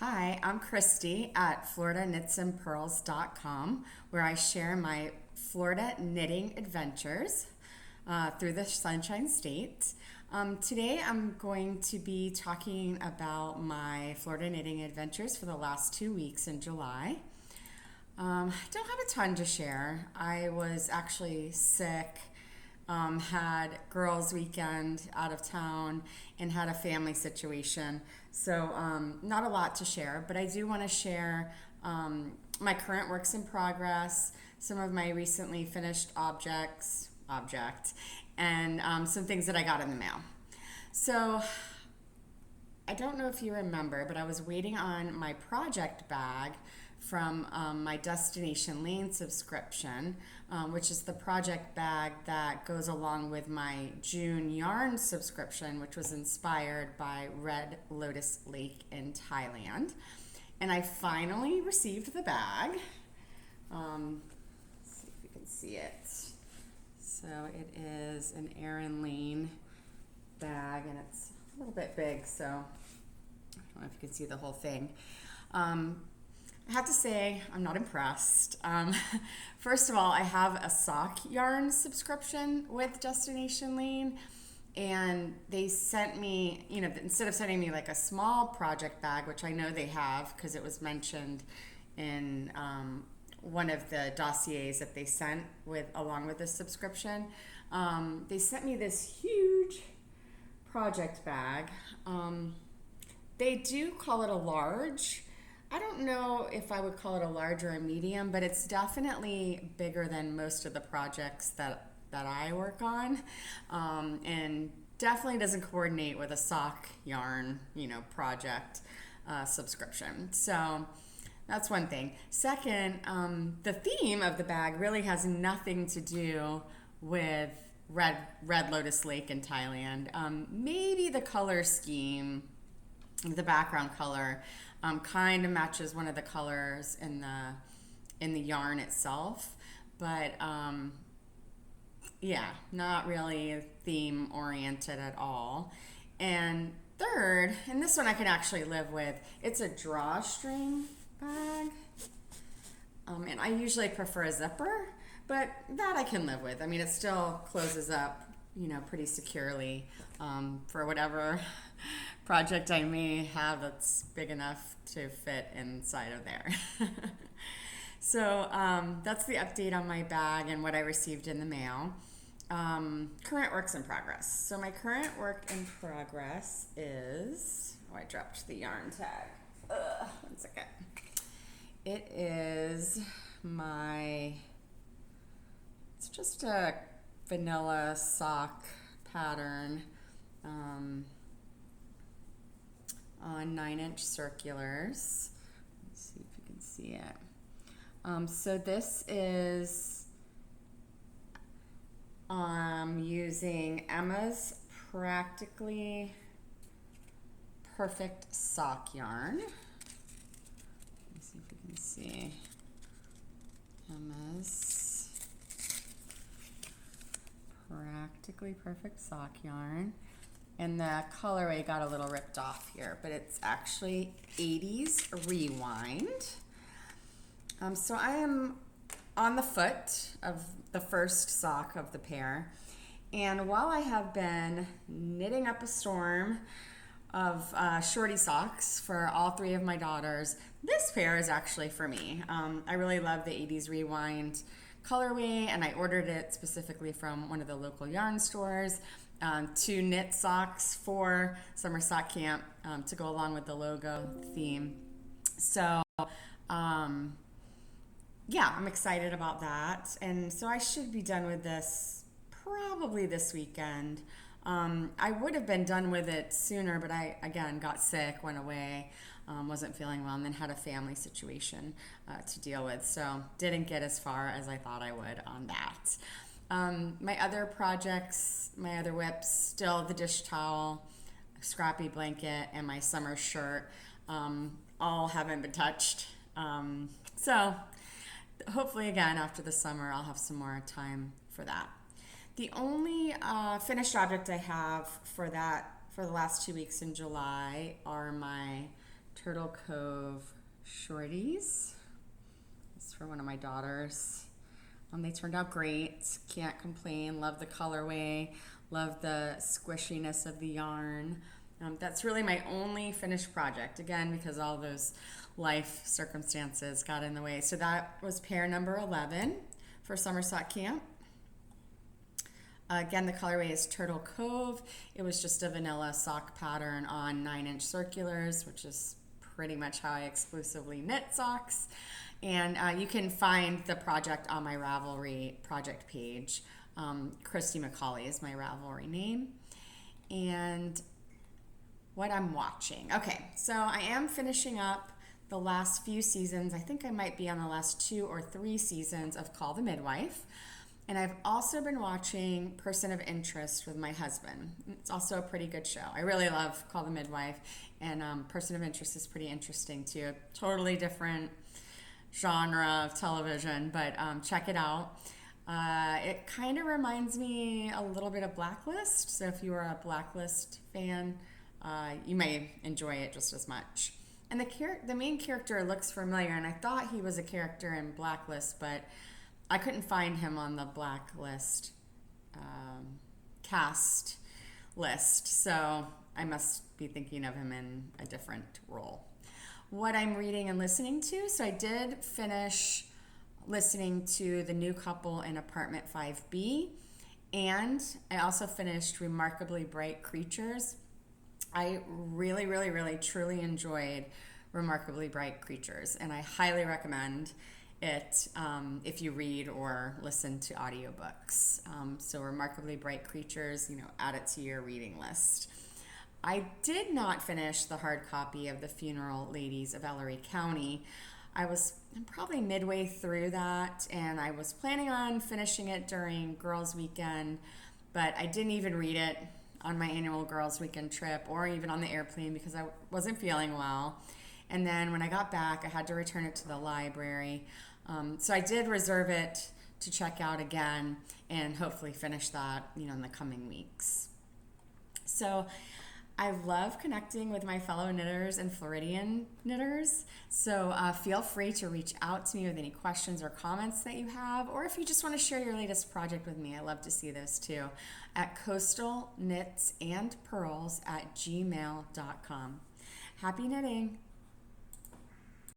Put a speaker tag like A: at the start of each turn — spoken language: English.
A: Hi, I'm Kristie at coastalknitsandpurls.com, where I share my Florida knitting adventures through the Sunshine State. Today I'm going to be talking about my Florida knitting adventures for the last 2 weeks in July. I don't have a ton to share. I was actually sick, had girls' weekend out of town, and had a family situation. So not a lot to share, but I do want to share my current works in progress, some of my recently finished and some things that I got in the mail. So I don't know if you remember, but I was waiting on my project bag from my Destination Lane subscription, which is the project bag that goes along with my June yarn subscription, which was inspired by Red Lotus Lake in Thailand. And I finally received the bag. Let's see if you can see it. So it is an Erin Lane bag, and it's a little bit big, so I don't know if you can see the whole thing. I have to say, I'm not impressed. First of all, I have a sock yarn subscription with Destination Lane, and they sent me, instead of sending me like a small project bag, which I know they have because it was mentioned in one of the dossiers that they sent along with this subscription, they sent me this huge project bag. They do call it a large. I don't know if I would call it a large or a medium, but it's definitely bigger than most of the projects that I work on, and definitely doesn't coordinate with a sock yarn, project subscription. So that's one thing. Second, the theme of the bag really has nothing to do with Red Lotus Lake in Thailand. Maybe the color scheme, the background color, kind of matches one of the colors in the yarn itself, but yeah, not really theme oriented at all. And third, and this one I can actually live with, it's a drawstring bag, and I usually prefer a zipper, but that I can live with. I mean, it still closes up, pretty securely for whatever project I may have that's big enough to fit inside of there. So that's the update on my bag and what I received in the mail. Current works in progress. So my current work in progress is, I dropped the yarn tag. One second. It is it's just a vanilla sock pattern on 9-inch circulars. Let's see if you can see it. So this is using Emma's Practically Perfect sock yarn. Let's see if you can see Emma's Practically Perfect sock yarn. And the colorway got a little ripped off here, but it's actually 80s Rewind. So I am on the foot of the first sock of the pair. And while I have been knitting up a storm of Shortie socks for all three of my daughters, this pair is actually for me. I really love the 80s Rewind colorway, and I ordered it specifically from one of the local yarn stores. To knit socks for summer sock camp to go along with the logo theme. So yeah, I'm excited about that. And so I should be done with this probably this weekend. I would have been done with it sooner, but I, again, got sick, went away, wasn't feeling well, and then had a family situation to deal with. So didn't get as far as I thought I would on that. My other projects, my other whips, still the dish towel, scrappy blanket, and my summer shirt, all haven't been touched. So hopefully again after the summer I'll have some more time for that. The only finished object I have for the last 2 weeks in July are my Turtle Cove Shorties. It's for one of my daughters. They turned out great. Can't complain. Love the colorway. Love the squishiness of the yarn. That's really my only finished project, again, because all those life circumstances got in the way. So that was pair number 11 for Summer Sock Camp. Again, the colorway is Turtle Cove. It was just a vanilla sock pattern on 9-inch circulars, which is pretty much how I exclusively knit socks. And you can find the project on my Ravelry project page. Kristie McCauley is my Ravelry name. And what I'm watching. Okay, so I am finishing up the last few seasons. I think I might be on the last 2 or 3 seasons of Call the Midwife. And I've also been watching Person of Interest with my husband. It's also a pretty good show. I really love Call the Midwife, and Person of Interest is pretty interesting too. Totally different genre of television, but check it out. It kind of reminds me a little bit of Blacklist, so if you are a Blacklist fan, you may enjoy it just as much. And the main character looks familiar, and I thought he was a character in Blacklist, but I couldn't find him on the Blacklist cast list, so I must be thinking of him in a different role. What I'm reading and listening to, so I did finish listening to The New Couple in Apartment 5B, and I also finished Remarkably Bright Creatures. I really, really, really, truly enjoyed Remarkably Bright Creatures, and I highly recommend it if you read or listen to audiobooks. So Remarkably Bright Creatures, add it to your reading list. I did not finish the hard copy of The Funeral Ladies of Ellery County. I'm probably midway through that, and I was planning on finishing it during Girls Weekend, but I didn't even read it on my annual Girls Weekend trip or even on the airplane because I wasn't feeling well. And then when I got back, I had to return it to the library. So I did reserve it to check out again and hopefully finish that, in the coming weeks. So I love connecting with my fellow knitters and Floridian knitters. So feel free to reach out to me with any questions or comments that you have, or if you just want to share your latest project with me, I love to see those too, at coastalknitsandpurls@gmail.com. Happy knitting!